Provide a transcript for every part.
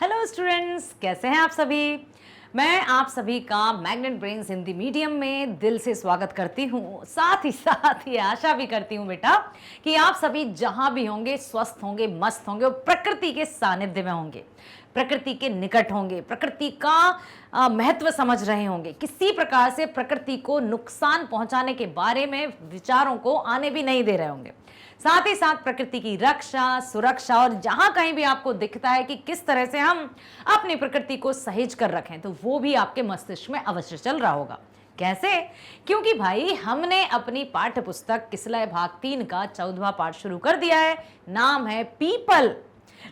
Hello students, कैसे हैं आप सभी। मैं आप सभी का मैग्नेट ब्रेन्स हिंदी मीडियम में दिल से स्वागत करती हूँ। साथ ही आशा भी करती हूँ बेटा कि आप सभी जहाँ भी होंगे स्वस्थ होंगे, मस्त होंगे और प्रकृति के सानिध्य में होंगे, प्रकृति के निकट होंगे, प्रकृति का महत्व समझ रहे होंगे, किसी प्रकार से प्रकृति को नुकसान पहुंचाने के बारे में विचारों को आने भी नहीं दे रहे होंगे। साथ ही साथ प्रकृति की रक्षा, सुरक्षा और जहां कहीं भी आपको दिखता है कि किस तरह से हम अपनी प्रकृति को सहेज कर रखें, तो वो भी आपके मस्तिष्क में अवश्य चल रहा होगा। कैसे? क्योंकि भाई हमने अपनी पाठ्य पुस्तक किसलय भाग 3 का 14वां पाठ शुरू कर दिया है। नाम है पीपल।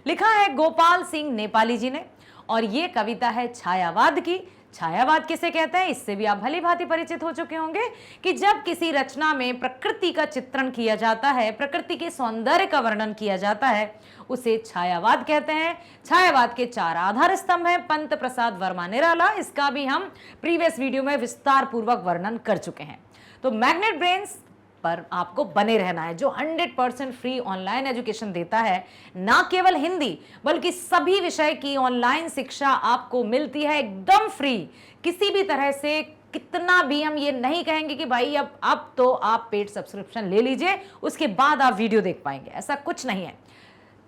लिखा है गोपाल सिंह नेपाली जी ने और ये कविता है छायावाद की। छायावाद किसे कहते हैं, इससे भी आप भली भांति परिचित हो चुके होंगे कि जब किसी रचना में प्रकृति का चित्रण किया जाता है, प्रकृति के सौंदर्य का वर्णन किया जाता है, उसे छायावाद कहते हैं। छायावाद के 4 आधार स्तंभ हैं। पंत प्रसाद वर्मा निराला, इसका भी हम प्रीवियस वीडियो में विस्तार पूर्वक वर्णन कर चुके हैं। तो मैग्नेट ब्रेन्स पर आपको बने रहना है, जो 100% फ्री ऑनलाइन एजुकेशन देता है। ना केवल हिंदी बल्कि सभी विषय की ऑनलाइन शिक्षा आपको मिलती है एकदम फ्री। किसी भी तरह से कितना भी हम ये नहीं कहेंगे कि भाई अब तो आप पेड सब्सक्रिप्शन ले लीजिए, उसके बाद आप वीडियो देख पाएंगे, ऐसा कुछ नहीं है।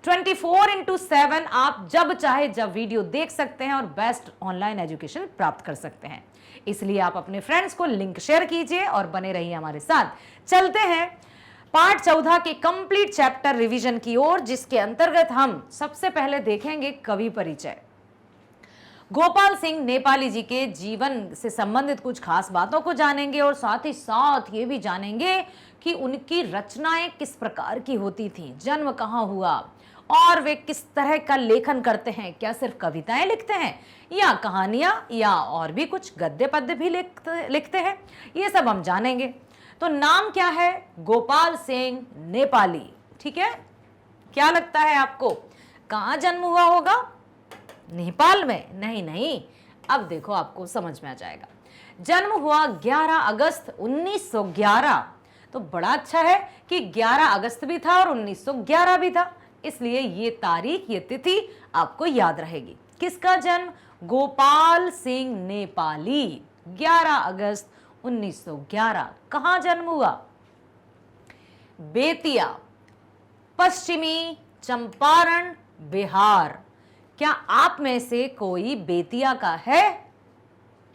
24/7 आप जब चाहे जब वीडियो देख सकते हैं और बेस्ट ऑनलाइन एजुकेशन प्राप्त कर सकते हैं। इसलिए आप अपने फ्रेंड्स को लिंक शेयर कीजिए और बने रहिए हमारे साथ। चलते हैं पार्ट 14 के कंप्लीट चैप्टर रिवीजन की ओर, जिसके अंतर्गत हम सबसे पहले देखेंगे कवि परिचय। गोपाल सिंह नेपाली जी के जीवन से संबंधित कुछ खास बातों को जानेंगे और साथ ही साथ ये भी जानेंगे कि उनकी रचनाएं किस प्रकार की होती थी, जन्म कहाँ हुआ और वे किस तरह का लेखन करते हैं। क्या सिर्फ कविताएं लिखते हैं या कहानियां या और भी कुछ गद्य पद्य भी लिखते हैं, ये सब हम जानेंगे। तो नाम क्या है? गोपाल सिंह नेपाली। ठीक है, क्या लगता है आपको कहाँ जन्म हुआ होगा? नेपाल में? नहीं, अब देखो आपको समझ में आ जाएगा। जन्म हुआ 11 अगस्त 1911। तो बड़ा अच्छा है कि 11 अगस्त भी था और 1911 भी था, इसलिए ये तारीख, ये तिथि आपको याद रहेगी। किसका जन्म? गोपाल सिंह नेपाली, 11 अगस्त 1911। कहां जन्म हुआ? बेतिया, पश्चिमी चंपारण, बिहार। क्या आप में से कोई बेतिया का है?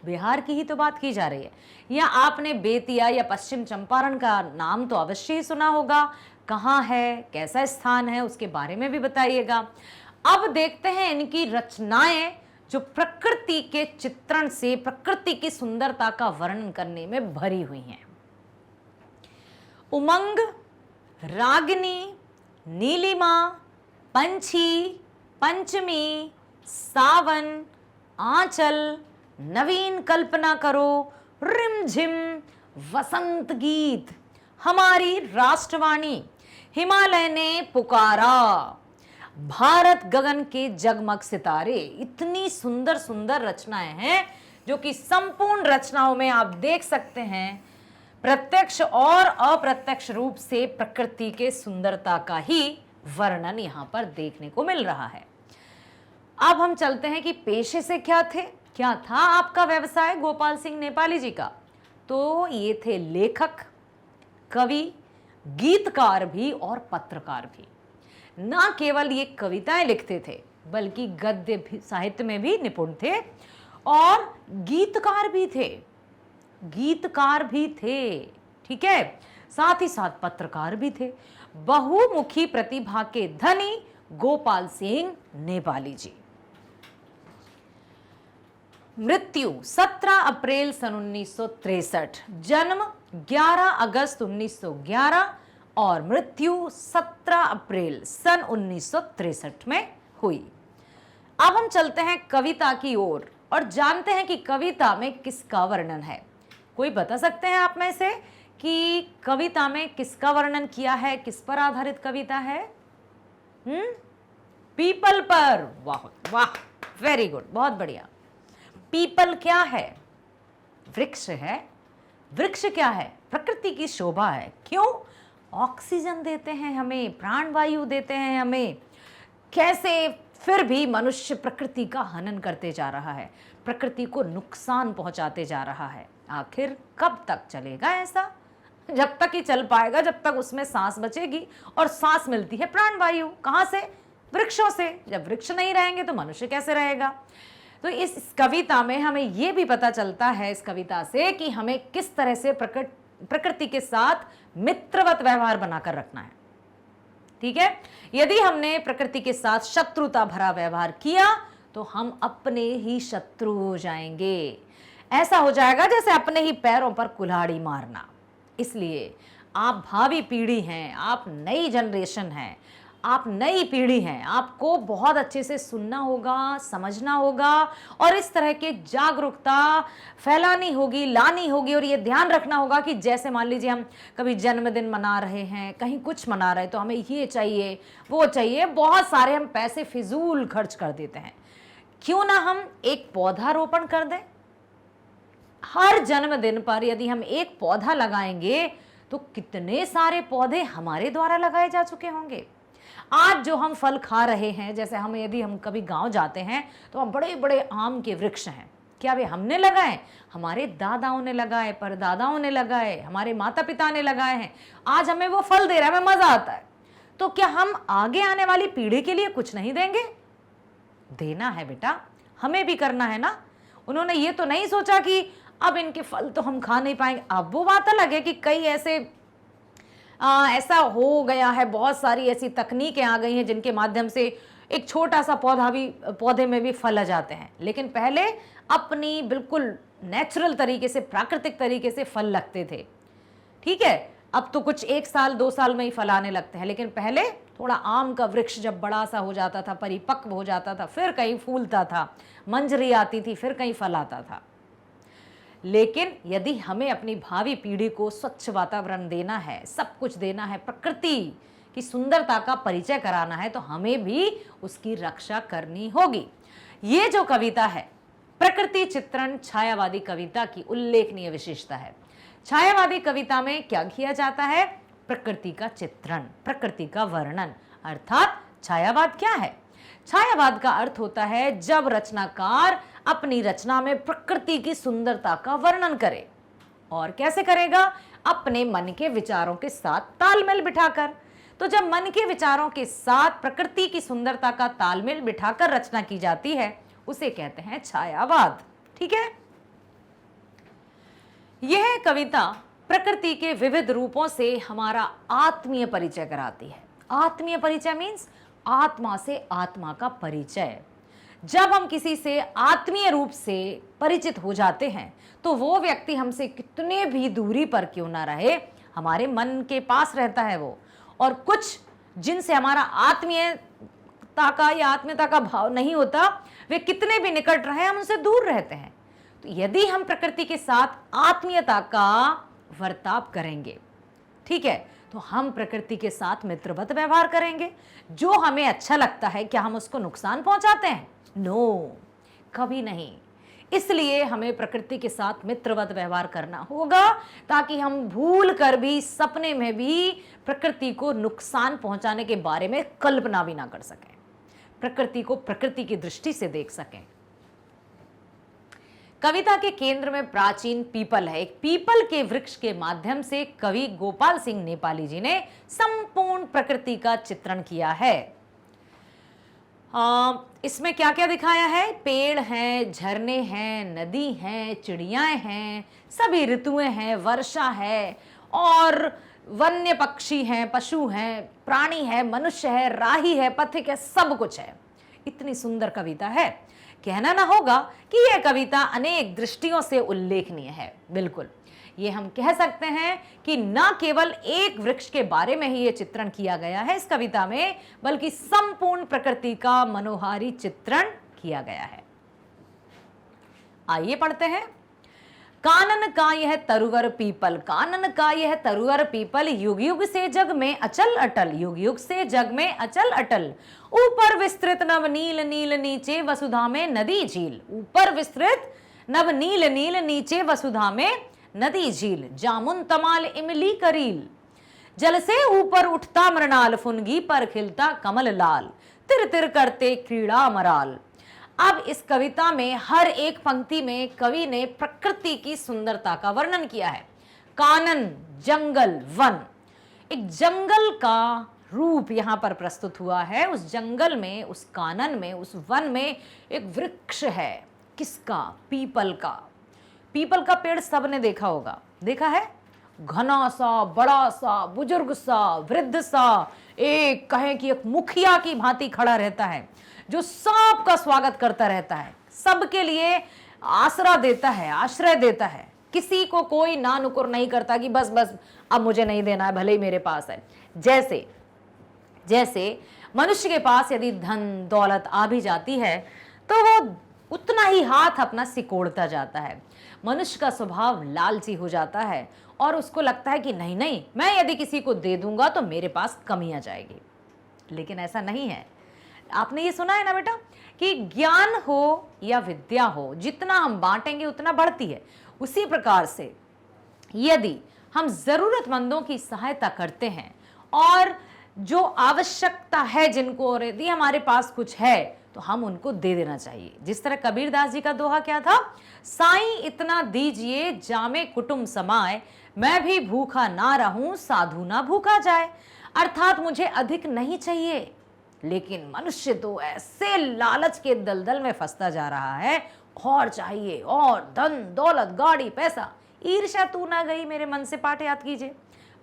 बिहार की ही तो बात की जा रही है। या आपने बेतिया या पश्चिम चंपारण का नाम तो अवश्य ही सुना होगा। कहाँ है, कैसा स्थान है, उसके बारे में भी बताइएगा। अब देखते हैं इनकी रचनाएं जो प्रकृति के चित्रण से प्रकृति की सुंदरता का वर्णन करने में भरी हुई हैं। उमंग, रागिनी, नीलिमा, पंछी, पंचमी, सावन, आंचल, नवीन कल्पना करो, रिमझिम, वसंत गीत, हमारी राष्ट्रवाणी, हिमालय ने पुकारा, भारत गगन के जगमग सितारे। इतनी सुंदर सुंदर रचनाएं हैं जो कि संपूर्ण रचनाओं में आप देख सकते हैं प्रत्यक्ष और अप्रत्यक्ष रूप से प्रकृति के सुंदरता का ही वर्णन यहां पर देखने को मिल रहा है। अब हम चलते हैं कि पेशे से क्या थे, क्या था आपका व्यवसाय गोपाल सिंह नेपाली जी का। तो ये थे लेखक, कवि, गीतकार भी और पत्रकार भी। ना केवल ये कविताएं लिखते थे बल्कि गद्य साहित्य में भी निपुण थे और गीतकार भी थे। ठीक है, साथ ही साथ पत्रकार भी थे। बहुमुखी प्रतिभा के धनी गोपाल सिंह नेपाली जी। मृत्यु 17 अप्रैल सन 1963, जन्म 11 अगस्त 1911 और मृत्यु 17 अप्रैल सन 1963 में हुई। अब हम चलते हैं कविता की ओर और जानते हैं कि कविता में किसका वर्णन है। कोई बता सकते हैं आप में से कि कविता में किसका वर्णन किया है, किस पर आधारित कविता है? पीपल पर। वाह वाह, वेरी गुड, बहुत बढ़िया। पीपल क्या है? वृक्ष है। वृक्ष क्या है? प्रकृति की शोभा है। क्यों? ऑक्सीजन देते हैं हमें, प्राणवायु देते हैं हमें। कैसे फिर भी मनुष्य प्रकृति का हनन करते जा रहा है, प्रकृति को नुकसान पहुंचाते जा रहा है। आखिर कब तक चलेगा ऐसा? जब तक ही चल पाएगा, जब तक उसमें सांस बचेगी। और सांस मिलती है प्राणवायु, कहाँ से? वृक्षों से। जब वृक्ष नहीं रहेंगे तो मनुष्य कैसे रहेगा? तो इस कविता में हमें यह भी पता चलता है, इस कविता से, कि हमें किस तरह से प्रकृति के साथ मित्रवत व्यवहार बनाकर रखना है। ठीक है, यदि हमने प्रकृति के साथ शत्रुता भरा व्यवहार किया तो हम अपने ही शत्रु हो जाएंगे। ऐसा हो जाएगा जैसे अपने ही पैरों पर कुल्हाड़ी मारना। इसलिए आप भावी पीढ़ी हैं, आप नई जनरेशन हैं, आप नई पीढ़ी हैं, आपको बहुत अच्छे से सुनना होगा, समझना होगा और इस तरह के जागरूकता फैलानी होगी, लानी होगी। और ये ध्यान रखना होगा कि जैसे मान लीजिए हम कभी जन्मदिन मना रहे हैं, कहीं कुछ मना रहे हैं, तो हमें ये चाहिए, वो चाहिए, बहुत सारे हम पैसे फिजूल खर्च कर देते हैं। क्यों ना हम एक पौधारोपण कर दें? हर जन्मदिन पर यदि हम एक पौधा लगाएंगे तो कितने सारे पौधे हमारे द्वारा लगाए जा चुके होंगे। आज जो हम फल खा रहे हैं, जैसे यदि हम कभी गांव जाते हैं तो हम बड़े बड़े आम के वृक्ष हैं, क्या वे हमने लगाए? हमारे दादाओं ने लगाए, परदादाओं ने लगाए, हमारे माता पिता ने लगाए हैं। आज हमें वो फल दे रहा है, हमें मजा आता है। तो क्या हम आगे आने वाली पीढ़ी के लिए कुछ नहीं देंगे? देना है बेटा, हमें भी करना है ना। उन्होंने ये तो नहीं सोचा कि अब इनके फल तो हम खा नहीं पाएंगे। अब वो बात अलग है कि कई ऐसा हो गया है, बहुत सारी ऐसी तकनीकें आ गई हैं जिनके माध्यम से एक छोटा सा पौधे में भी फल आ जाते हैं। लेकिन पहले अपनी बिल्कुल नेचुरल तरीके से, प्राकृतिक तरीके से फल लगते थे। ठीक है, अब तो कुछ 1 साल 2 साल में ही फल आने लगते हैं, लेकिन पहले थोड़ा आम का वृक्ष जब बड़ा सा हो जाता था, परिपक्व हो जाता था, फिर कहीं फूलता था, मंजरी आती थी, फिर कहीं फल आता था। लेकिन यदि हमें अपनी भावी पीढ़ी को स्वच्छ वातावरण देना है, सब कुछ देना है, प्रकृति की सुंदरता का परिचय कराना है, तो हमें भी उसकी रक्षा करनी होगी। ये जो कविता है, प्रकृति चित्रण छायावादी कविता की उल्लेखनीय विशेषता है। छायावादी कविता में क्या किया जाता है? प्रकृति का चित्रण, प्रकृति का वर्णन। अर्थात छायावाद क्या है? छायावाद का अर्थ होता है जब रचनाकार अपनी रचना में प्रकृति की सुंदरता का वर्णन करे। और कैसे करेगा? अपने मन के विचारों के साथ तालमेल बिठाकर। तो जब मन के विचारों के साथ प्रकृति की सुंदरता का तालमेल बिठाकर रचना की जाती है, उसे कहते हैं छायावाद। ठीक है, यह कविता प्रकृति के विविध रूपों से हमारा आत्मीय परिचय कराती है। आत्मीय परिचय मीन्स आत्मा से आत्मा का परिचय। जब हम किसी से आत्मीय रूप से परिचित हो जाते हैं तो वो व्यक्ति हमसे कितने भी दूरी पर क्यों ना रहे, हमारे मन के पास रहता है वो। और कुछ जिनसे हमारा आत्मीयता का या आत्मीयता का भाव नहीं होता, वे कितने भी निकट रहे, हम उनसे दूर रहते हैं। तो यदि हम प्रकृति के साथ आत्मीयता का वर्ताव करेंगे, ठीक है, तो हम प्रकृति के साथ मित्रवत व्यवहार करेंगे। जो हमें अच्छा लगता है, क्या हम उसको नुकसान पहुंचाते हैं? नो, कभी नहीं। इसलिए हमें प्रकृति के साथ मित्रवत व्यवहार करना होगा, ताकि हम भूल कर भी सपने में भी प्रकृति को नुकसान पहुंचाने के बारे में कल्पना भी ना कर सकें, प्रकृति को प्रकृति की दृष्टि से देख सकें। कविता के केंद्र में प्राचीन पीपल है। एक पीपल के वृक्ष के माध्यम से कवि गोपाल सिंह नेपाली जी ने संपूर्ण प्रकृति का चित्रण किया है। इसमें क्या क्या दिखाया है? पेड़ हैं, झरने हैं, नदी हैं, चिड़ियाएं हैं, सभी ऋतुएं हैं, वर्षा है और वन्य पक्षी हैं, पशु हैं, प्राणी है, मनुष्य है, राही है, पथिक है, सब कुछ है। इतनी सुंदर कविता है, कहना ना होगा कि यह कविता अनेक दृष्टियों से उल्लेखनीय है। बिल्कुल, ये हम कह सकते हैं कि न केवल एक वृक्ष के बारे में ही ये चित्रण किया गया है इस कविता में, बल्कि संपूर्ण प्रकृति का मनोहारी चित्रण किया गया है। आइए पढ़ते हैं। कानन का यह तरुवर पीपल, कानन का यह तरुवर पीपल, युग युग से जग में अचल अटल, युग युग से जग में अचल अटल। ऊपर विस्तृत नव नील नील, नीचे वसुधा में नदी झील। ऊपर विस्तृत नव नील नील, नीचे वसुधा में नदी झील। जामुन तमाल इमली करील, जल से ऊपर उठता मृणाल, फुनगी पर खिलता कमल लाल। तिर तिर करते क्रीड़ा मराल। अब इस कविता में हर एक पंक्ति में कवि ने प्रकृति की सुंदरता का वर्णन किया है। कानन, जंगल, वन, एक जंगल का रूप यहां पर प्रस्तुत हुआ है। उस जंगल में, उस कानन में, उस वन में एक वृक्ष है। किसका? पीपल का। पीपल का पेड़ सबने देखा होगा, देखा है? घना सा, बड़ा सा, बुजुर्ग सा, वृद्ध सा, एक कहें कि एक मुखिया की भांति खड़ा रहता है, जो सबका स्वागत करता रहता है, सबके लिए आसरा देता है, आश्रय देता है। किसी को कोई ना नुकुर नहीं करता कि बस बस अब मुझे नहीं देना है, भले ही मेरे पास है। जैसे जैसे मनुष्य के पास यदि धन दौलत आ भी जाती है तो वो उतना ही हाथ अपना सिकोड़ता जाता है। मनुष्य का स्वभाव लालची हो जाता है और उसको लगता है कि नहीं नहीं, मैं यदि किसी को दे दूंगा तो मेरे पास कमी आ जाएगी। लेकिन ऐसा नहीं है। आपने ये सुना है ना बेटा कि ज्ञान हो या विद्या हो, जितना हम बांटेंगे उतना बढ़ती है। उसी प्रकार से यदि हम जरूरतमंदों की सहायता करते हैं और जो आवश्यकता है जिनको, और यदि हमारे पास कुछ है तो हम उनको दे देना चाहिए। जिस तरह कबीरदास जी का दोहा क्या था? साईं इतना दीजिए जामे कुटुंब समाए, मैं भी भूखा ना रहूं साधु ना भूखा जाए। अर्थात मुझे अधिक नहीं चाहिए, लेकिन मनुष्य तो ऐसे लालच के दलदल में फंसता जा रहा है, और चाहिए और, धन दौलत गाड़ी पैसा। ईर्ष्या तू ना गई मेरे मन से पाठ याद कीजिए।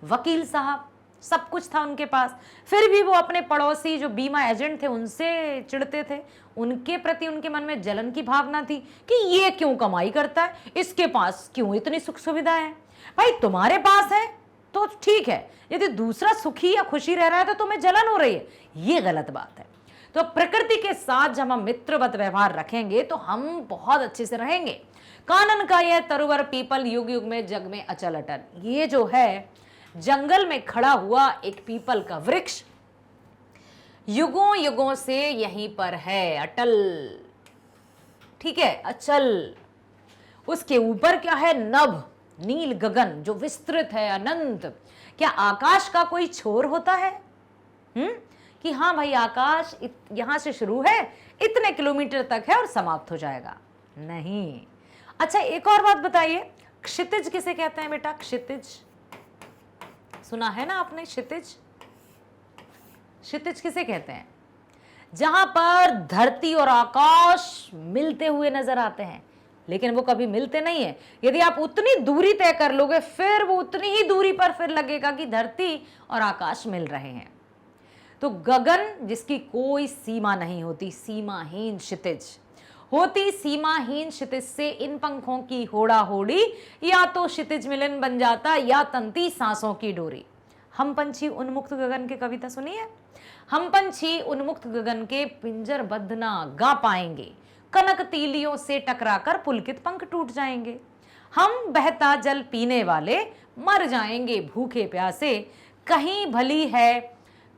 वकील साहब सब कुछ था उनके पास, फिर भी वो अपने पड़ोसी जो बीमा एजेंट थे उनसे चिढ़ते थे। उनके प्रति उनके मन में जलन की भावना थी कि ये क्यों कमाई करता है, इसके पास क्यों इतनी सुख सुविधा है। भाई तुम्हारे पास है तो ठीक है, यदि दूसरा सुखी या खुशी रह रहा है तो तुम्हें जलन हो रही है, ये गलत बात है। तो प्रकृति के साथ जब हम मित्रवत व्यवहार रखेंगे तो हम बहुत अच्छे से रहेंगे। कानन का यह तरुवर पीपल युग युग में जग में अचल अटल। ये जो है जंगल में खड़ा हुआ एक पीपल का वृक्ष युगों युगों से यहीं पर है, अटल, ठीक है, अचल। उसके ऊपर क्या है? नभ, नील गगन जो विस्तृत है, अनंत। क्या आकाश का कोई छोर होता है? कि हाँ भाई आकाश यहां से शुरू है, इतने किलोमीटर तक है और समाप्त हो जाएगा? नहीं। अच्छा एक और बात बताइए, क्षितिज किसे कहते हैं बेटा? क्षितिज सुना है ना आपने? क्षितिज, क्षितिज किसे कहते हैं? जहां पर धरती और आकाश मिलते हुए नजर आते हैं, लेकिन वो कभी मिलते नहीं है। यदि आप उतनी दूरी तय कर लोगे फिर वो उतनी ही दूरी पर फिर लगेगा कि धरती और आकाश मिल रहे हैं। तो गगन जिसकी कोई सीमा नहीं होती, सीमाहीन क्षितिज होती, सीमाहीन क्षितिज से इन पंखों की होड़ा होड़ी, या तो क्षितिज मिलन बन जाता या तंती सांसों की डोरी। हम पंछी उन्मुक्त गगन के कविता सुनिए। हम पंछी उन्मुक्त गगन के पिंजर बद्ध ना गा पाएंगे, कनक तीलियों से टकराकर पुलकित पंख टूट जाएंगे। हम बहता जल पीने वाले मर जाएंगे भूखे प्यासे, कहीं भली है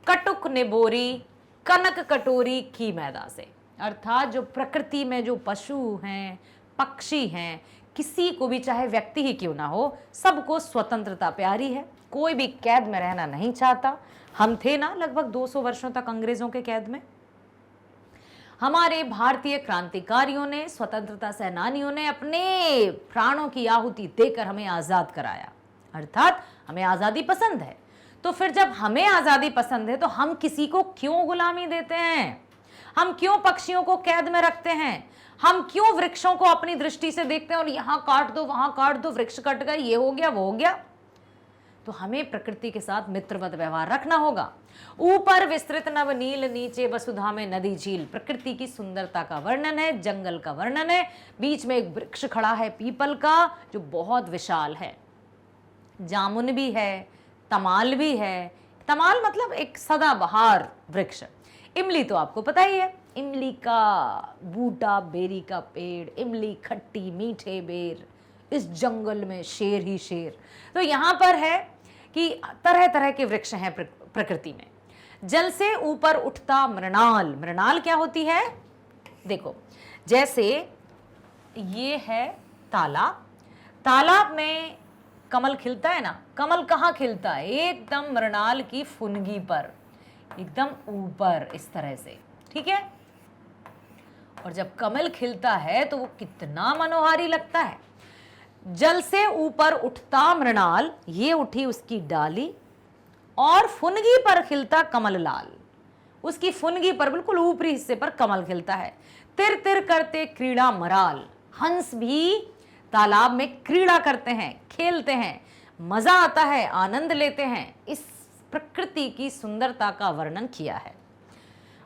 कटुक निबोरी कनक कटोरी की मैदा से। अर्थात जो प्रकृति में जो पशु हैं, पक्षी हैं, किसी को भी चाहे व्यक्ति ही क्यों ना हो, सबको स्वतंत्रता प्यारी है। कोई भी कैद में रहना नहीं चाहता। हम थे ना लगभग 200 वर्षों तक अंग्रेजों के कैद में। हमारे भारतीय क्रांतिकारियों ने, स्वतंत्रता सेनानियों ने अपने प्राणों की आहुति देकर हमें आजाद कराया। अर्थात हमें आजादी पसंद है। तो फिर जब हमें आजादी पसंद है तो हम किसी को क्यों गुलामी देते हैं? हम क्यों पक्षियों को कैद में रखते हैं? हम क्यों वृक्षों को अपनी दृष्टि से देखते हैं और यहां काट दो वहां काट दो, वृक्ष कट गए, ये हो गया वो हो गया? तो हमें प्रकृति के साथ मित्रवत व्यवहार रखना होगा। ऊपर विस्तृत नव नील, नीचे वसुधा में नदी झील। प्रकृति की सुंदरता का वर्णन है, जंगल का वर्णन है। बीच में एक वृक्ष खड़ा है पीपल का जो बहुत विशाल है। जामुन भी है, तमाल भी है। तमाल मतलब एक सदाबहार वृक्ष। इमली तो आपको पता ही है, इमली का बूटा, बेरी का पेड़, इमली खट्टी मीठे बेर, इस जंगल में शेर ही शेर। तो यहां पर है कि तरह तरह के वृक्ष हैं प्रकृति में। जल से ऊपर उठता मृणाल। मृणाल क्या होती है? देखो, जैसे ये है तालाब, तालाब में कमल खिलता है ना, कमल कहाँ खिलता है? एकदम मृणाल की फुनगी पर, एकदम ऊपर, इस तरह से। ठीक है। और जब कमल खिलता है तो वो कितना मनोहारी लगता है। जल से ऊपर उठता मृणाल, ये उठी उसकी डाली, और फुनगी पर खिलता कमल लाल। उसकी फुनगी पर बिल्कुल ऊपरी हिस्से पर कमल खिलता है। तिर तिर करते क्रीड़ा मराल, हंस भी तालाब में क्रीड़ा करते हैं, खेलते हैं, मजा आता है, आनंद लेते हैं। इस प्रकृति की सुंदरता का वर्णन किया है।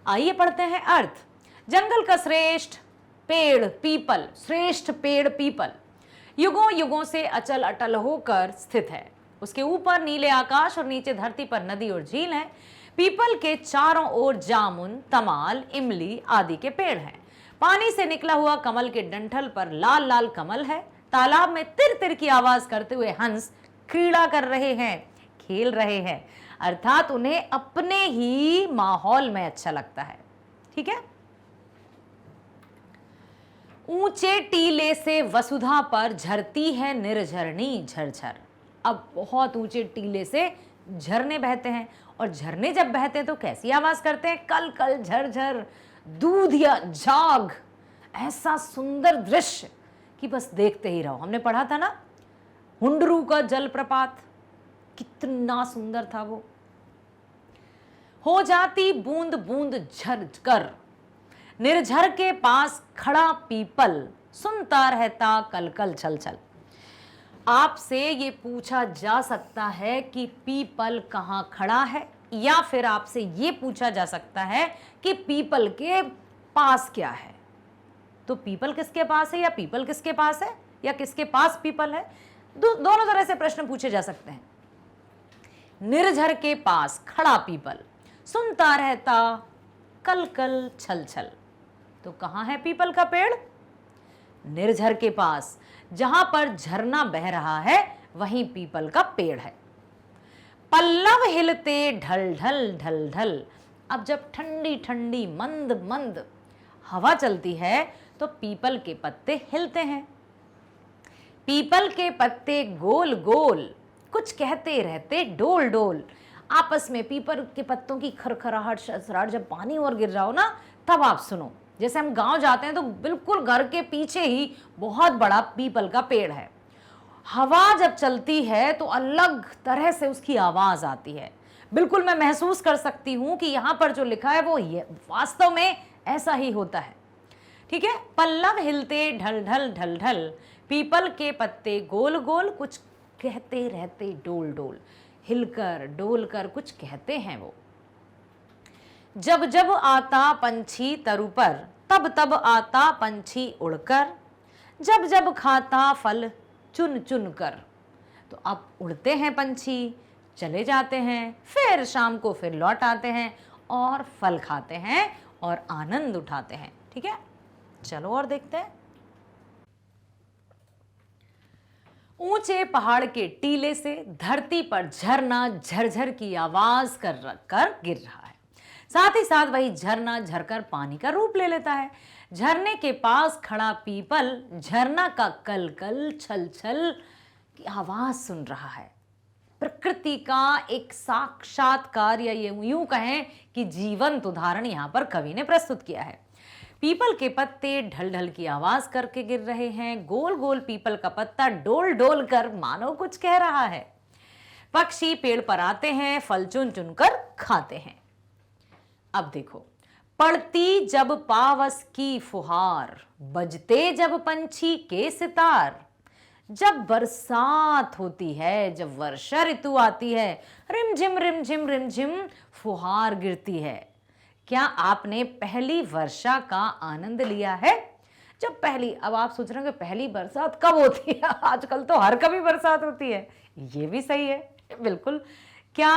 आइए पढ़ते हैं अर्थ। जंगल का श्रेष्ठ पेड़ पीपल, श्रेष्ठ पेड़ पीपल युगों युगों से अचल अटल होकर स्थित है। उसके ऊपर नीले आकाश और नीचे धरती पर नदी और झील है। पीपल के चारों ओर जामुन, तमाल, इमली आदि के पेड़ हैं। पानी से निकला हुआ कमल के डंठल पर लाल लाल कमल है। तालाब में तिर तिर की आवाज करते हुए हंस क्रीड़ा कर रहे हैं, खेल रहे हैं, अर्थात उन्हें अपने ही माहौल में अच्छा लगता है। ठीक है। ऊंचे टीले से वसुधा पर झरती है निर्झरनी झरझर। अब बहुत ऊंचे टीले से झरने बहते हैं, और झरने जब बहते हैं तो कैसी आवाज करते हैं? कल कल झरझर, दूध या झाग। ऐसा सुंदर दृश्य कि बस देखते ही रहो। हमने पढ़ा था ना हुंडरू का जलप्रपात, कितना सुंदर था वो। हो जाती बूंद बूंद झर कर, निर्झर के पास खड़ा पीपल, सुनता रहता कल कल छल छल। आपसे ये पूछा जा सकता है कि पीपल कहाँ खड़ा है, या फिर आपसे ये पूछा जा सकता है कि पीपल के पास क्या है। तो पीपल किसके पास है, या पीपल किसके पास है, या किसके पास पीपल है? दोनों तरह से प्रश्न पूछे जा सकते हैं। निर्झर के पास खड़ा पीपल, सुनता रहता कल कल छल छल। तो कहां है पीपल का पेड़? निर्झर के पास, जहां पर झरना बह रहा है वहीं पीपल का पेड़ है। पल्लव हिलते ढल ढल ढल ढल। अब जब ठंडी ठंडी मंद मंद हवा चलती है तो पीपल के पत्ते हिलते हैं। पीपल के पत्ते गोल गोल कुछ कहते रहते डोल डोल। आपस में पीपल के पत्तों की खरखराहट सरसराहट जब पानी और गिर रहा हो ना, तब आप सुनो। जैसे हम गांव जाते हैं तो बिल्कुल घर के पीछे ही बहुत बड़ा पीपल का पेड़ है। हवा जब चलती है तो अलग तरह से उसकी आवाज आती है। बिल्कुल मैं महसूस कर सकती हूं कि यहां पर जो लिखा है वो वास्तव में ऐसा ही होता है। ठीक है। पल्लव हिलते ढल ढल ढल ढल, पीपल के पत्ते गोल गोल कुछ कहते रहते डोल डोल। हिलकर डोलकर कुछ कहते हैं वो। जब जब आता पंछी तरु पर, तब तब आता पंछी उड़कर। जब जब खाता फल चुन चुन कर। तो अब उड़ते हैं पंछी, चले जाते हैं, फिर शाम को फिर लौट आते हैं और फल खाते हैं और आनंद उठाते हैं। ठीक है। चलो और देखते हैं। ऊंचे पहाड़ के टीले से धरती पर झरना झरझर की आवाज कर गिर रहा है। साथ ही साथ वही झरना झरकर पानी का रूप ले लेता है। झरने के पास खड़ा पीपल झरना का कल कल छल छल की आवाज सुन रहा है। प्रकृति का एक साक्षात्कार, या यूं कहें कि जीवंत उदाहरण यहां पर कवि ने प्रस्तुत किया है। पीपल के पत्ते ढल ढल की आवाज करके गिर रहे हैं। गोल गोल पीपल का पत्ता डोल डोल कर मानो कुछ कह रहा है। पक्षी पेड़ पर आते हैं, फल चुन चुन कर खाते हैं। अब देखो, पड़ती जब पावस की फुहार, बजते जब पंछी के सितार। जब बरसात होती है, जब वर्षा ऋतु आती है, रिमझिम रिमझिम रिमझिम फुहार गिरती है। क्या आपने पहली वर्षा का आनंद लिया है? जब पहली, अब आप सोच रहे हो कि पहली बरसात कब होती है? आजकल तो हर कभी बरसात होती है। ये भी सही है, बिल्कुल। क्या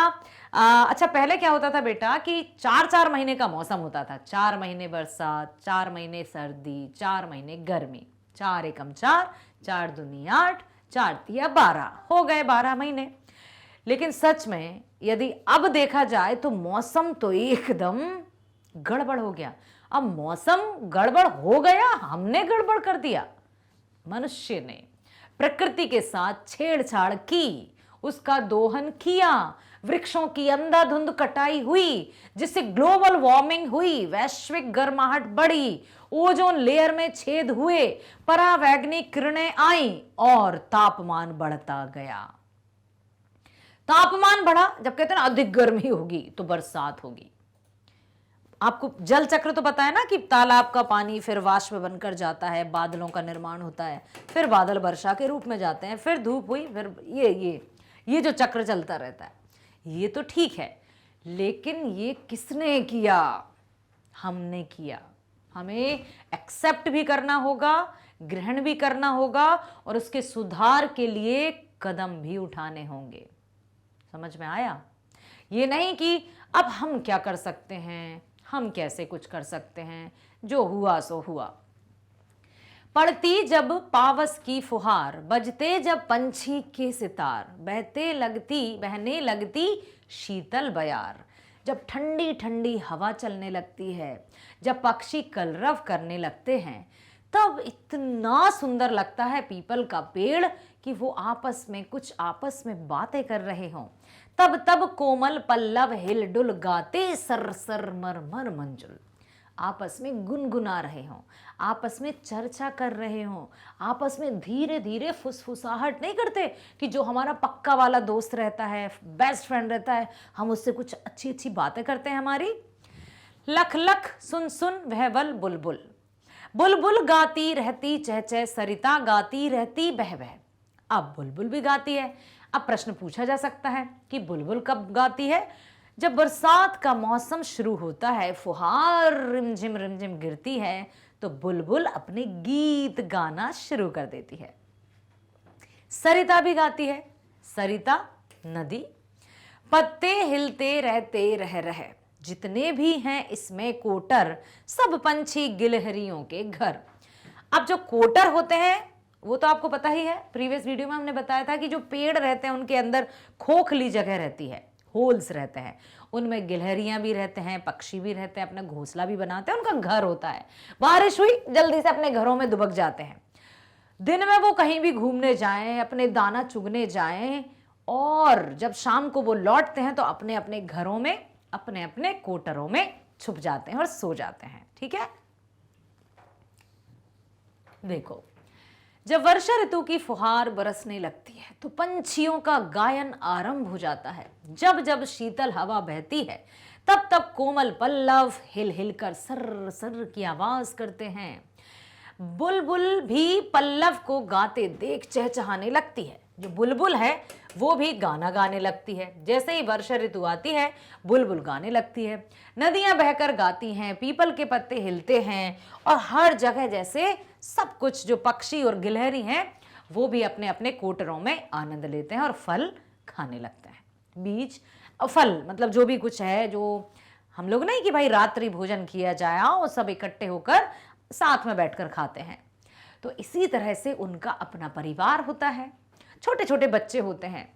अच्छा, पहले क्या होता था बेटा कि 4-4 महीने का मौसम होता था। 4 महीने बरसात, 4 महीने सर्दी, 4 महीने गर्मी। 4 एकम 4, 4 दूनी 8, 4 तिया 12, हो गए 12 महीने। लेकिन सच में यदि अब देखा जाए तो मौसम तो एकदम गड़बड़ हो गया। अब मौसम गड़बड़ हो गया, हमने गड़बड़ कर दिया। मनुष्य ने प्रकृति के साथ छेड़छाड़ की, उसका दोहन किया, वृक्षों की अंधाधुंध कटाई हुई, जिससे ग्लोबल वार्मिंग हुई, वैश्विक गर्माहट बढ़ी, ओजोन लेयर में छेद हुए, परावैंगनिक किरणें आई और तापमान बढ़ता गया। तापमान बढ़ा, जब कहते हैं ना अधिक गर्मी होगी तो बरसात होगी। आपको जल चक्र तो पता है ना कि तालाब का पानी फिर वाष्प बनकर जाता है, बादलों का निर्माण होता है, फिर बादल वर्षा के रूप में जाते हैं, फिर धूप हुई, फिर ये जो चक्र चलता रहता है, ये तो ठीक है। लेकिन ये किसने किया? हमने किया। हमें एक्सेप्ट भी करना होगा, ग्रहण भी करना होगा और उसके सुधार के लिए कदम भी उठाने होंगे। समझ में आया? ये नहीं कि अब हम क्या कर सकते हैं, हम कैसे कुछ कर सकते हैं, जो हुआ सो हुआ। पड़ती जब पावस की फुहार, बजते जब पंछी के सितार, बहने लगती शीतल बयार। जब ठंडी ठंडी हवा चलने लगती है, जब पक्षी कलरव करने लगते हैं, तब इतना सुंदर लगता है पीपल का पेड़ कि वो आपस में बातें कर रहे हों। तब कोमल पल्लव हिलडुल गाते, सर सर मर मर मंजुल। आपस में गुनगुना रहे हों, आपस में चर्चा कर रहे हों, आपस में धीरे धीरे फुसफुसाहट नहीं करते कि जो हमारा पक्का वाला दोस्त रहता है, बेस्ट फ्रेंड रहता है, हम उससे कुछ अच्छी अच्छी बातें करते हैं हमारी। लख लख सुन सुन वहवल बुलबुल, बुलबुल गाती रहती चहचह, सरिता गाती रहती बह बह। अब बुलबुल भी गाती है। अब प्रश्न पूछा जा सकता है कि बुलबुल कब गाती है? जब बरसात का मौसम शुरू होता है, फुहार रिमझिम गिरती है, तो बुलबुल अपने गीत गाना शुरू कर देती है। सरिता भी गाती है। सरिता नदी, पत्ते हिलते रहते रह, जितने भी हैं इसमें कोटर, सब पंछी गिलहरियों के घर। अब जो कोटर होते हैं वो तो आपको पता ही है, प्रीवियस वीडियो में हमने बताया था कि जो पेड़ रहते हैं उनके अंदर खोखली जगह रहती है, होल्स रहते हैं, उनमें गिलहरियां भी रहते हैं, पक्षी भी रहते हैं, अपना घोंसला भी बनाते हैं, उनका घर होता है। बारिश हुई, जल्दी से अपने घरों में दुबक जाते हैं। दिन में वो कहीं भी घूमने जाएं, अपने दाना चुगने जाएं, और जब शाम को वो लौटते हैं तो अपने अपने घरों में, अपने अपने कोटरों में छुप जाते हैं और सो जाते हैं। ठीक है, देखो, जब वर्षा ऋतु की फुहार बरसने लगती है तो पंछियों का गायन आरंभ हो जाता है। जब जब शीतल हवा बहती है, तब तब कोमल पल्लव हिल हिल कर सर सर की आवाज करते हैं। बुलबुल भी पल्लव को गाते देख चहचहाने लगती है। जो बुलबुल है वो भी गाना गाने लगती है। जैसे ही वर्षा ऋतु आती है, बुलबुल गाने लगती है, नदियां बहकर गाती हैं, पीपल के पत्ते हिलते हैं, और हर जगह जैसे सब कुछ, जो पक्षी और गिलहरी हैं वो भी अपने अपने कोटरों में आनंद लेते हैं और फल खाने लगते हैं। बीज फल मतलब जो भी कुछ है, जो हम लोग नहीं कि भाई रात्रि भोजन किया जाए, वो सब इकट्ठे होकर साथ में बैठकर खाते हैं। तो इसी तरह से उनका अपना परिवार होता है, छोटे छोटे बच्चे होते हैं।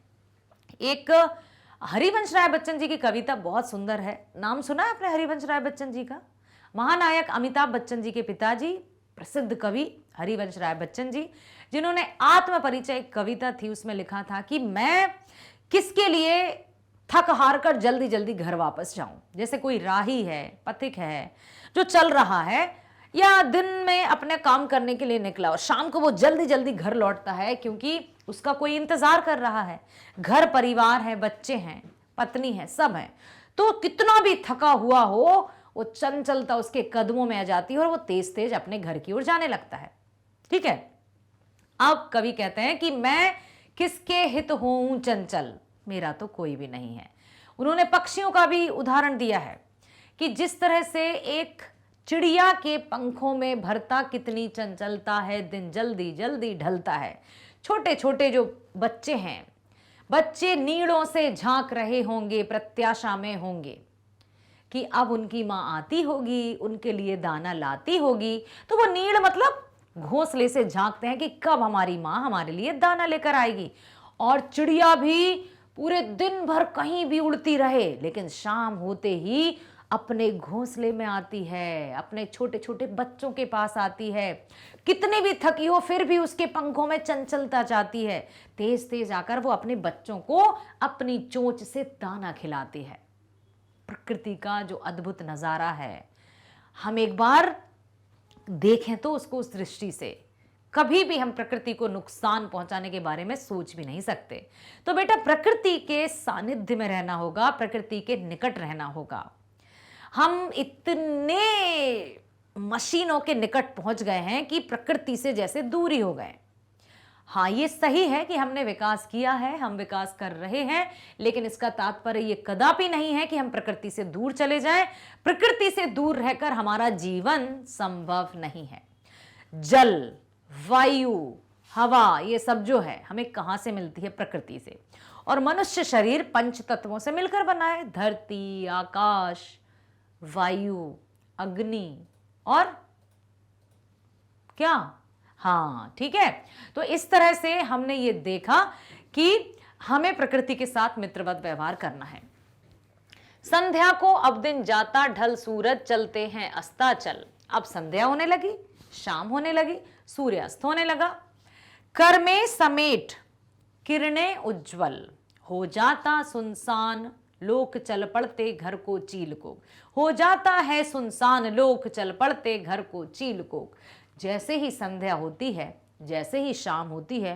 एक हरिवंश राय बच्चन जी की कविता बहुत सुंदर है। नाम सुना है आपने हरिवंश राय बच्चन जी का? महानायक अमिताभ बच्चन जी के पिताजी, प्रसिद्ध कवि हरिवंश राय बच्चन जी, जिन्होंने आत्म परिचय कविता थी, उसमें लिखा था कि मैं किसके लिए थक हार कर जल्दी जल्दी घर वापस जाऊं। जैसे कोई राही है, पथिक है, जो चल रहा है या दिन में अपने काम करने के लिए निकला और शाम को वो जल्दी जल्दी घर लौटता है क्योंकि उसका कोई इंतजार कर रहा है, घर परिवार है, बच्चे हैं, पत्नी है, सब है, तो कितना भी थका हुआ हो वो चंचलता उसके कदमों में आ जाती है और वो तेज तेज अपने घर की ओर जाने लगता है। ठीक है, अब कवि कहते हैं कि मैं किसके हित होऊं चंचल, मेरा तो कोई भी नहीं है। उन्होंने पक्षियों का भी उदाहरण दिया है कि जिस तरह से एक चिड़िया के पंखों में भरता कितनी चंचलता है, दिन जल्दी जल्दी ढलता है। छोटे छोटे जो बच्चे हैं, बच्चे नीड़ों से झांक रहे होंगे, प्रत्याशा में होंगे कि अब उनकी माँ आती होगी, उनके लिए दाना लाती होगी, तो वो नीड़ मतलब घोंसले से झांकते हैं कि कब हमारी माँ हमारे लिए दाना लेकर आएगी। और चिड़िया भी पूरे दिन भर कहीं भी उड़ती रहे, लेकिन शाम होते ही अपने घोंसले में आती है, अपने छोटे छोटे बच्चों के पास आती है, कितनी भी थकी हो फिर भी उसके पंखों में चंचलता चाहती है, तेज तेज आकर वो अपने बच्चों को अपनी चोंच से दाना खिलाती है। प्रकृति का जो अद्भुत नजारा है, हम एक बार देखें तो उसको उस दृष्टि से, कभी भी हम प्रकृति को नुकसान पहुंचाने के बारे में सोच भी नहीं सकते। तो बेटा प्रकृति के सानिध्य में रहना होगा, प्रकृति के निकट रहना होगा। हम इतने मशीनों के निकट पहुंच गए हैं कि प्रकृति से जैसे दूरी हो गए। हाँ, ये सही है कि हमने विकास किया है, हम विकास कर रहे हैं, लेकिन इसका तात्पर्य ये कदापि नहीं है कि हम प्रकृति से दूर चले जाएं। प्रकृति से दूर रहकर हमारा जीवन संभव नहीं है। जल, वायु, हवा, ये सब जो है हमें कहां से मिलती है? प्रकृति से। और मनुष्य शरीर पंच तत्वों से मिलकर बना है, धरती, आकाश, वायु, अग्नि और क्या? हाँ, ठीक है। तो इस तरह से हमने ये देखा कि हमें प्रकृति के साथ मित्रवत व्यवहार करना है। संध्या को अब दिन जाता ढल, सूरज चलते हैं अस्ताचल। अब संध्या होने लगी, शाम होने लगी, सूर्यास्त होने लगा। कर में समेट किरणें उज्जवल, हो जाता सुनसान लोक चल पड़ते घर को चील को। हो जाता है सुनसान लोक चल पड़ते घर को चील को। जैसे ही संध्या होती है, जैसे ही शाम होती है,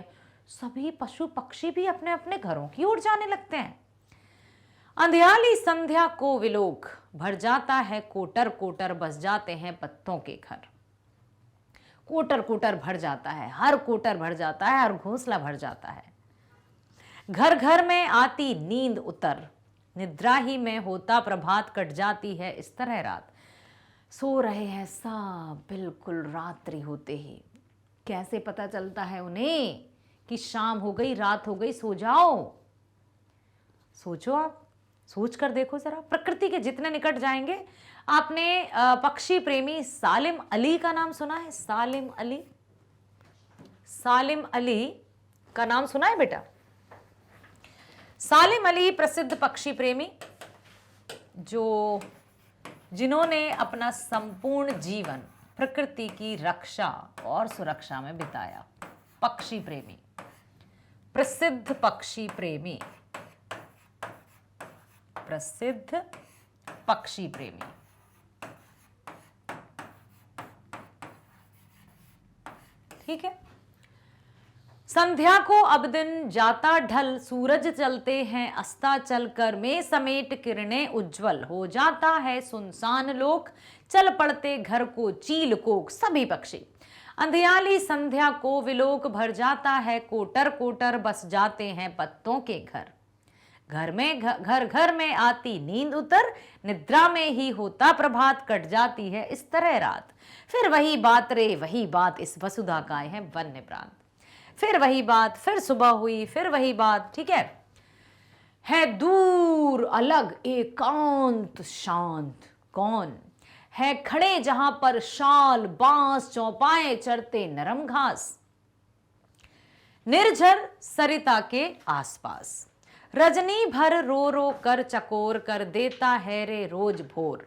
सभी पशु पक्षी भी अपने अपने घरों की ओर जाने लगते हैं। अंधियाली संध्या को विलोक, भर जाता है कोटर कोटर बस जाते हैं पत्तों के घर। कोटर कोटर भर जाता है, हर कोटर भर जाता है, हर घोंसला भर जाता है। घर घर में आती नींद उतर, निद्रा ही में होता प्रभात कट जाती है इस तरह रात। सो रहे हैं सब बिल्कुल रात्रि होते ही। कैसे पता चलता है उन्हें कि शाम हो गई, रात हो गई, सो जाओ। सोचो, आप सोच कर देखो जरा, प्रकृति के जितने निकट जाएंगे। आपने पक्षी प्रेमी सालिम अली का नाम सुना है? सालिम अली, सालिम अली का नाम सुना है बेटा? सालिम अली प्रसिद्ध पक्षी प्रेमी, जिन्होंने अपना संपूर्ण जीवन प्रकृति की रक्षा और सुरक्षा में बिताया। पक्षी प्रेमी, प्रसिद्ध पक्षी प्रेमी, प्रसिद्ध पक्षी प्रेमी। ठीक है। संध्या को अब दिन जाता ढल, सूरज चलते हैं अस्ताचल कर में समेट किरणें उज्जवल। हो जाता है सुनसान लोक चल पड़ते घर को चील कोक। सभी पक्षी अंधियाली संध्या को विलोक, भर जाता है कोटर कोटर बस जाते हैं पत्तों के घर। घर घर में आती नींद उतर, निद्रा में ही होता प्रभात कट जाती है इस तरह रात। फिर वही बात रे वही बात, इस वसुधा का है वन्य प्रांत। फिर वही बात, फिर सुबह हुई, फिर वही बात। ठीक है दूर अलग एकांत शांत, कौन है खड़े जहां पर शाल बांस चौपाए चरते नरम घास। निर्झर सरिता के आसपास, रजनी भर रो रो कर चकोर कर देता है रे रोज भोर।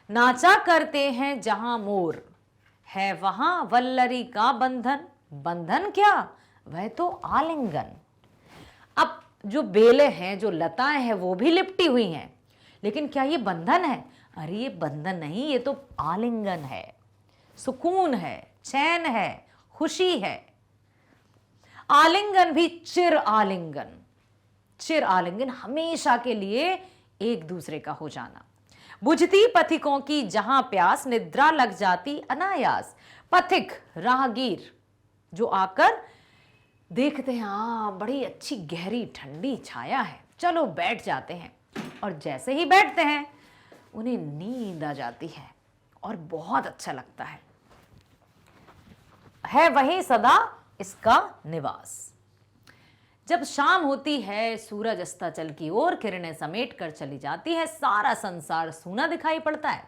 नाचा करते हैं जहां मोर, है वहां वल्लरी का बंधन। बंधन क्या, वह तो आलिंगन। अब जो बेले हैं, जो लताएं हैं, वो भी लिपटी हुई हैं, लेकिन क्या ये बंधन है? अरे ये बंधन नहीं, ये तो आलिंगन है, सुकून है, चैन है, खुशी है। आलिंगन भी चिर आलिंगन, चिर आलिंगन, हमेशा के लिए एक दूसरे का हो जाना। बुझती पथिकों की जहां प्यास, निद्रा लग जाती अनायास। पथिक राहगीर जो आकर देखते हैं बड़ी अच्छी गहरी ठंडी छाया है, चलो बैठ जाते हैं, और जैसे ही बैठते हैं उन्हें नींद आ जाती है और बहुत अच्छा लगता है वहीं सदा इसका निवास। जब शाम होती है, सूरज अस्ताचल की ओर किरणें समेट कर चली जाती है, सारा संसार सूना दिखाई पड़ता है।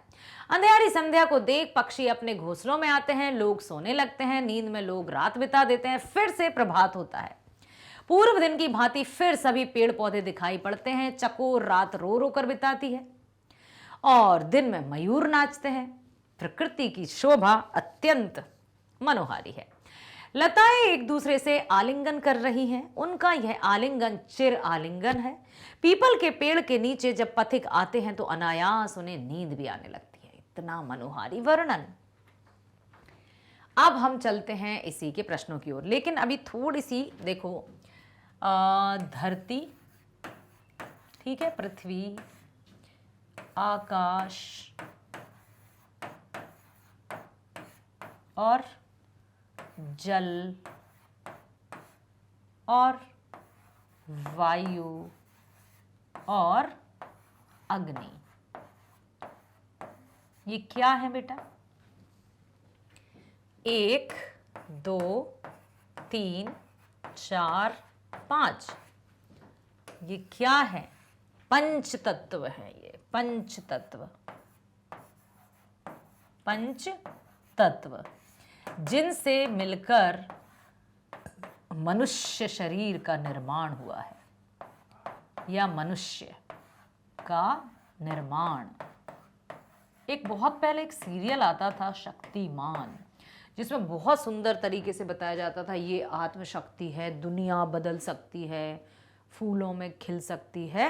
अंधेरी संध्या को देख पक्षी अपने घोंसलों में आते हैं, लोग सोने लगते हैं, नींद में लोग रात बिता देते हैं। फिर से प्रभात होता है, पूर्व दिन की भांति फिर सभी पेड़ पौधे दिखाई पड़ते हैं। चकोर रात रो रो कर बिताती है और दिन में मयूर नाचते हैं। प्रकृति की शोभा अत्यंत मनोहारी है। लताएं एक दूसरे से आलिंगन कर रही हैं। उनका यह आलिंगन चिर आलिंगन है। पीपल के पेड़ के नीचे जब पथिक आते हैं तो अनायास उन्हें नींद भी आने लगती है। इतना मनोहारी वर्णन। अब हम चलते हैं इसी के प्रश्नों की ओर, लेकिन अभी थोड़ी सी देखो, धरती, ठीक है, पृथ्वी, आकाश और जल और वायु और अग्नि, ये क्या है बेटा? 1 2 3 4 5, ये क्या है? पंच तत्व है। ये पंच तत्व, पंच तत्व जिनसे मिलकर मनुष्य शरीर का निर्माण हुआ है, या मनुष्य का निर्माण। एक बहुत पहले एक सीरियल आता था शक्तिमान, जिसमें बहुत सुंदर तरीके से बताया जाता था ये आत्मशक्ति है, दुनिया बदल सकती है, फूलों में खिल सकती है,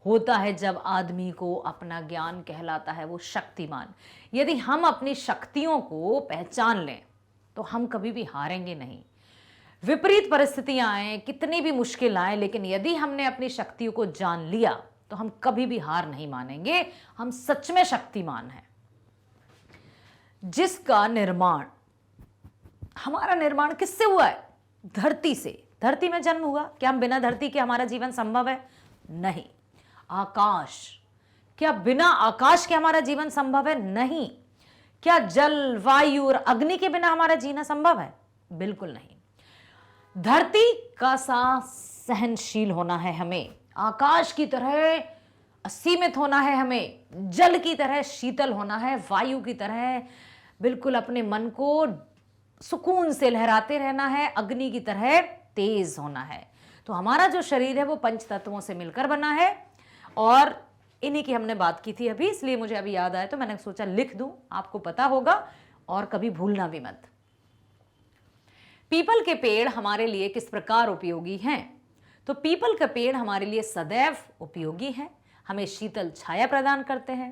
होता है जब आदमी को अपना ज्ञान कहलाता है वो शक्तिमान। यदि हम अपनी शक्तियों को पहचान लें तो हम कभी भी हारेंगे नहीं। विपरीत परिस्थितियां आए, कितनी भी मुश्किल आए, लेकिन यदि हमने अपनी शक्तियों को जान लिया तो हम कभी भी हार नहीं मानेंगे। हम सच में शक्तिमान हैं। जिसका निर्माण, हमारा निर्माण किससे हुआ है? धरती से। धरती में जन्म हुआ। क्या हम बिना धरती के हमारा जीवन संभव है? नहीं। आकाश, क्या बिना आकाश के हमारा जीवन संभव है? नहीं। क्या जल, वायु और अग्नि के बिना हमारा जीना संभव है? बिल्कुल नहीं। धरती का सा सहनशील होना है हमें, आकाश की तरह असीमित होना है हमें, जल की तरह शीतल होना है, वायु की तरह बिल्कुल अपने मन को सुकून से लहराते रहना है, अग्नि की तरह तेज होना है। तो हमारा जो शरीर है वो पंच तत्वों से मिलकर बना है, और इन्हीं की हमने बात की थी अभी, इसलिए मुझे अभी याद आया तो मैंने सोचा लिख दूं, आपको पता होगा और कभी भूलना भी मत। पीपल के पेड़ हमारे लिए किस प्रकार उपयोगी हैं? तो पीपल का पेड़ हमारे लिए सदैव उपयोगी है, हमें शीतल छाया प्रदान करते हैं।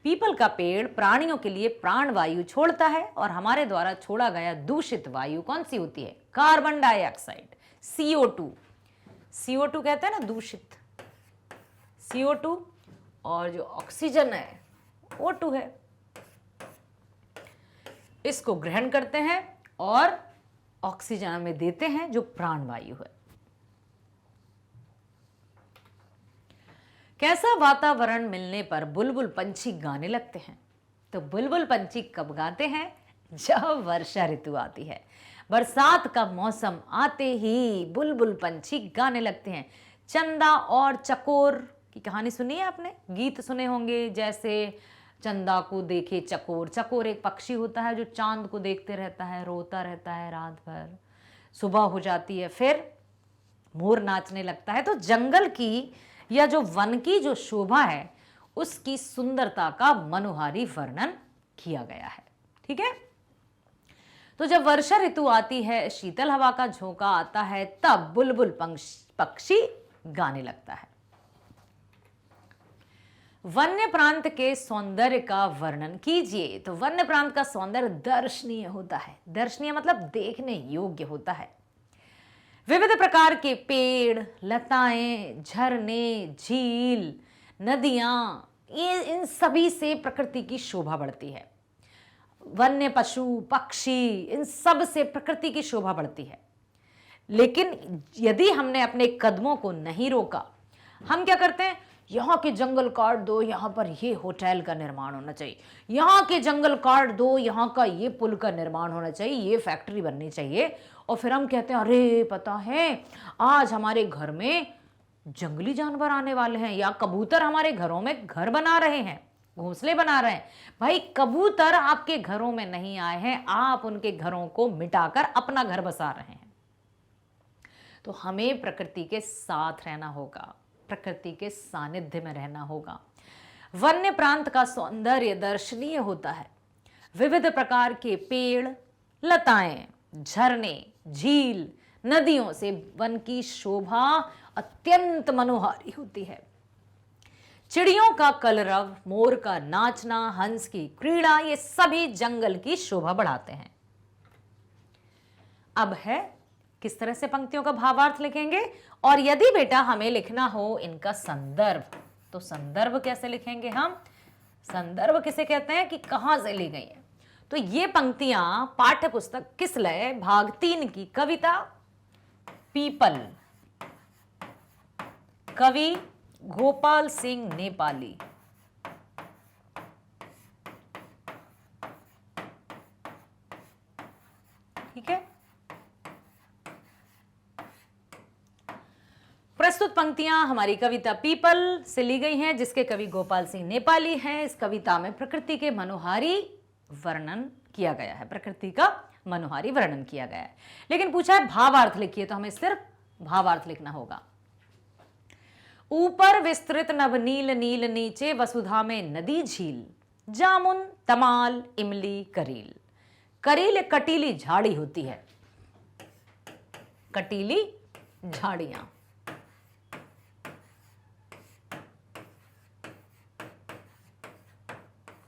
पीपल का पेड़ प्राणियों के लिए प्राण वायु छोड़ता है, और हमारे द्वारा छोड़ा गया दूषित वायु कौन सी होती है? Carbon dioxide, CO2। CO2 कहते हैं ना, दूषित CO2, और जो ऑक्सीजन है O2 है। इसको ग्रहण करते हैं और ऑक्सीजन हमें देते हैं, जो प्राणवायु है। कैसा वातावरण मिलने पर बुलबुल पंछी गाने लगते हैं? तो बुलबुल पंछी कब गाते हैं? जब वर्षा ऋतु आती है। बरसात का मौसम आते ही बुलबुल पंछी गाने लगते हैं। चंदा और चकोर की कहानी सुनी है आपने? गीत सुने होंगे, जैसे चंदा को देखे चकोर। चकोर एक पक्षी होता है जो चांद को देखते रहता है, रोता रहता है रात भर। सुबह हो जाती है, फिर मोर नाचने लगता है। तो जंगल की या जो वन की जो शोभा है, उसकी सुंदरता का मनोहारी वर्णन किया गया है। ठीक है। तो जब वर्षा ऋतु आती है, शीतल हवा का झोंका आता है, तब बुलबुल पक्षी गाने लगता है। वन्य प्रांत के सौंदर्य का वर्णन कीजिए। तो वन्य प्रांत का सौंदर्य दर्शनीय होता है। दर्शनीय मतलब देखने योग्य होता है। विविध प्रकार के पेड़, लताएं, झरने, झील, नदियां, ये इन सभी से प्रकृति की शोभा बढ़ती है। वन्य पशु, पक्षी, इन सब से प्रकृति की शोभा बढ़ती है। लेकिन यदि हमने अपने कदमों को नहीं रोका, हम क्या करते हैं? यहाँ के जंगल काट दो, यहाँ पर ये होटल का निर्माण होना चाहिए, यहाँ के जंगल काट दो, यहाँ का ये पुल का निर्माण होना चाहिए, ये फैक्ट्री बननी चाहिए। और फिर हम कहते हैं अरे पता है आज हमारे घर में जंगली जानवर आने वाले हैं, या कबूतर हमारे घरों में घर बना रहे हैं, घोंसले बना रहे हैं। भाई कबूतर आपके घरों में नहीं आए हैं, आप उनके घरों को मिटाकर अपना घर बसा रहे हैं। तो हमें प्रकृति के साथ रहना होगा, प्रकृति के सानिध्य में रहना होगा। वन्य प्रांत का सौंदर्य दर्शनीय होता है। विविध प्रकार के पेड़, लताएं, झरने, झील, नदियों से वन की शोभा अत्यंत मनोहारी होती है। चिड़ियों का कलरव, मोर का नाचना, हंस की क्रीड़ा, ये सभी जंगल की शोभा बढ़ाते हैं। अब है किस तरह से पंक्तियों का भावार्थ लिखेंगे, और यदि बेटा हमें लिखना हो इनका संदर्भ, तो संदर्भ कैसे लिखेंगे हम? संदर्भ किसे कहते हैं कि कहां से ली गई है। तो ये पंक्तियां पाठ्य पुस्तक किसलय भाग 3 की कविता पीपल, कवि गोपाल सिंह नेपाली। ठीक है, प्रस्तुत पंक्तियां हमारी कविता पीपल से ली गई हैं, जिसके कवि गोपाल सिंह नेपाली हैं। इस कविता में प्रकृति के मनोहारी वर्णन किया गया है, प्रकृति का मनोहारी वर्णन किया गया है। लेकिन पूछा है भावार्थ लिखिए, तो हमें सिर्फ भावार्थ लिखना होगा। ऊपर विस्तृत नवनील नील, नीचे वसुधा में नदी झील, जामुन तमाल इमली करील। करील एक कटीली झाड़ी होती है, कटीली झाड़ियां।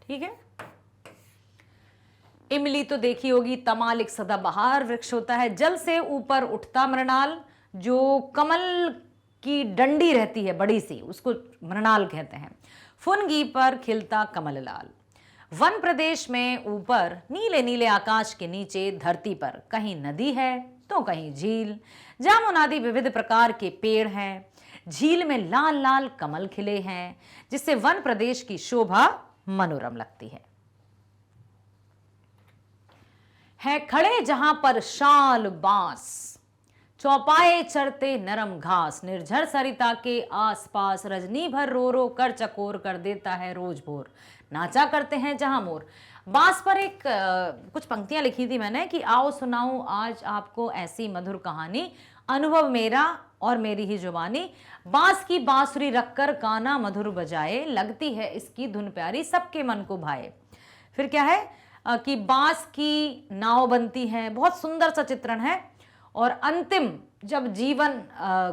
ठीक है, इमली तो देखी होगी, तमाल एक सदाबहार वृक्ष होता है। जल से ऊपर उठता मृणाल, जो कमल की डंडी रहती है बड़ी सी, उसको मृणाल कहते हैं। फुनगी पर खिलता कमल लाल। वन प्रदेश में ऊपर नीले नीले आकाश के नीचे धरती पर कहीं नदी है तो कहीं झील, जामुन आदि विविध प्रकार के पेड़ हैं। झील में लाल लाल कमल खिले हैं, जिससे वन प्रदेश की शोभा मनोरम लगती है खड़े जहां पर शाल बांस, चौपाए चढ़ते नरम घास। निर्झर सरिता के आसपास रजनी भर रो रो कर चकोर कर देता है रोज भोर। नाचा करते हैं जहां मोर। बांस पर एक कुछ पंक्तियां लिखी थी मैंने कि आओ सुनाऊं आज आपको ऐसी मधुर कहानी, अनुभव मेरा और मेरी ही जुबानी। बांस की बांसुरी रखकर गाना मधुर बजाए, लगती है इसकी धुन प्यारी सबके मन को भाए। फिर क्या है कि बांस की नाव बनती है, बहुत सुंदर सा चित्रण है। और अंतिम जब जीवन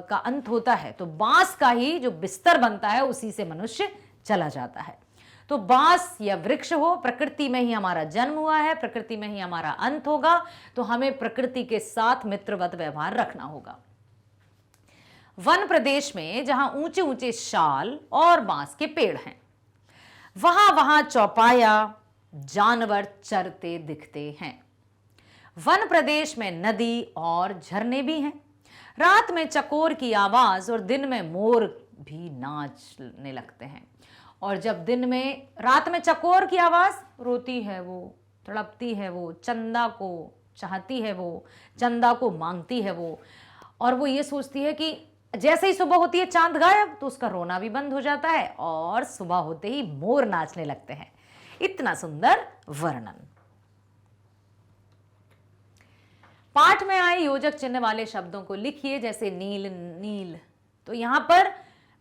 का अंत होता है तो बांस का ही जो बिस्तर बनता है उसी से मनुष्य चला जाता है। तो बांस या वृक्ष हो, प्रकृति में ही हमारा जन्म हुआ है, प्रकृति में ही हमारा अंत होगा, तो हमें प्रकृति के साथ मित्रवत व्यवहार रखना होगा। वन प्रदेश में जहां ऊंचे ऊंचे शाल और बांस के पेड़ हैं, वहां वहां चौपाया जानवर चरते दिखते हैं। वन प्रदेश में नदी और झरने भी हैं। रात में चकोर की आवाज और दिन में मोर भी नाचने लगते हैं। और जब दिन में, रात में चकोर की आवाज, रोती है वो, तड़पती है वो, चंदा को चाहती है वो, चंदा को मांगती है वो, और वो ये सोचती है कि जैसे ही सुबह होती है चांद गायब, तो उसका रोना भी बंद हो जाता है और सुबह होते ही मोर नाचने लगते हैं। इतना सुंदर वर्णन। पाठ में आए योजक चिन्ह वाले शब्दों को लिखिए, जैसे नील नील। तो यहां पर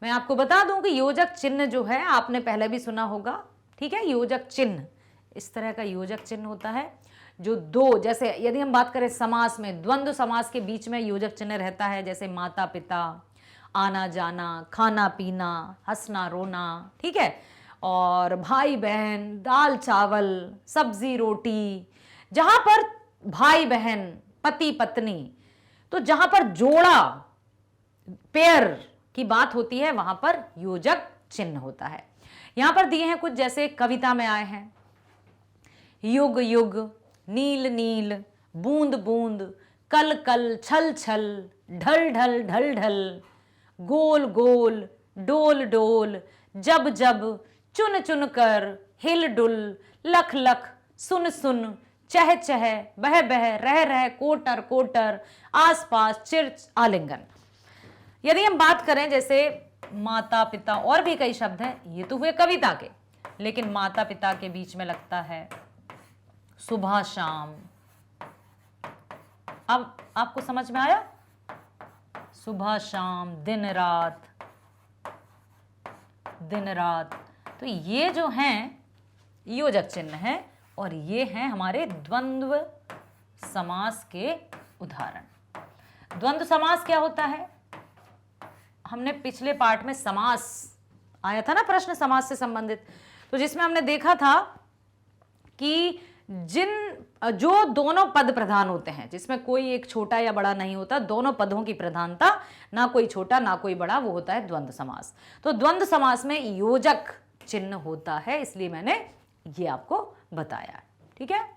मैं आपको बता दूं कि योजक चिन्ह जो है आपने पहले भी सुना होगा। ठीक है, योजक चिन्ह इस तरह का योजक चिन्ह होता है जो दो, जैसे यदि हम बात करें समास में, द्वंद्व समास के बीच में योजक चिन्ह रहता है, जैसे माता पिता, आना जाना, खाना पीना, हंसना रोना। ठीक है, और भाई बहन, दाल चावल, सब्जी रोटी। जहां पर भाई बहन, पति पत्नी, तो जहां पर जोड़ा, पेयर की बात होती है, वहां पर योजक चिन्ह होता है। यहां पर दिए हैं कुछ, जैसे कविता में आए हैं, युग युग, नील नील, बूंद बूंद, कल कल, छल छल, ढल ढल ढल ढल, गोल गोल, डोल डोल, जब जब, चुन चुन कर, हिल डुल, लख लख, सुन सुन, चह चह, बह बह, रह रह, कोटर कोटर, आस पास, चिर आलिंगन। यदि हम बात करें जैसे माता पिता, और भी कई शब्द हैं, ये तो हुए कविता के, लेकिन माता पिता के बीच में लगता है सुबह शाम। अब आपको समझ में आया? सुबह शाम, दिन रात, दिन रात। तो ये जो हैं योजक चिन्ह हैं और ये हैं हमारे द्वंद्व समास के उदाहरण। द्वंद्व समास क्या होता है? हमने पिछले पार्ट में समास आया था ना, प्रश्न समास से संबंधित, तो जिसमें हमने देखा था कि जो दोनों पद प्रधान होते हैं, जिसमें कोई एक छोटा या बड़ा नहीं होता, दोनों पदों की प्रधानता, ना कोई छोटा ना कोई बड़ा, वो होता है द्वंद्व समास। तो द्वंद्व समास में योजक चिन्ह होता है, इसलिए मैंने ये आपको बताया। ठीक है,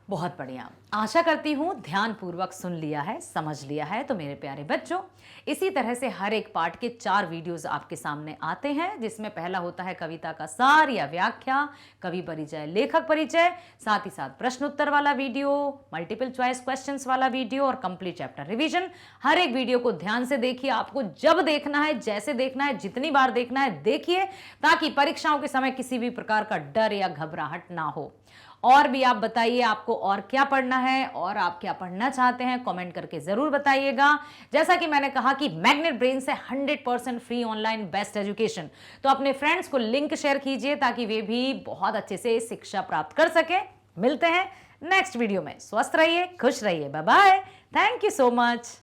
बहुत बढ़िया। आशा करती हूं ध्यानपूर्वक सुन लिया है, समझ लिया है। तो मेरे प्यारे बच्चों, इसी तरह से हर एक पार्ट के 4 वीडियोस आपके सामने आते हैं, जिसमें पहला होता है कविता का सार या व्याख्या, कवि परिचय, लेखक परिचय, साथ ही साथ प्रश्न उत्तर वाला वीडियो, मल्टीपल चॉइस क्वेश्चंस वाला वीडियो और कंप्लीट चैप्टर रिवीजन। हर एक वीडियो को ध्यान से देखिए, आपको जब देखना है, जैसे देखना है, जितनी बार देखना है देखिए, ताकि परीक्षाओं के समय किसी भी प्रकार का डर या घबराहट ना हो। और भी आप बताइए आपको और क्या पढ़ना है और आप क्या पढ़ना चाहते हैं, कमेंट करके जरूर बताइएगा। जैसा कि मैंने कहा कि मैग्नेट ब्रेन से 100% फ्री ऑनलाइन बेस्ट एजुकेशन, तो अपने फ्रेंड्स को लिंक शेयर कीजिए ताकि वे भी बहुत अच्छे से शिक्षा प्राप्त कर सके। मिलते हैं नेक्स्ट वीडियो में। स्वस्थ रहिए, खुश रहिए, bye bye, thank you so much.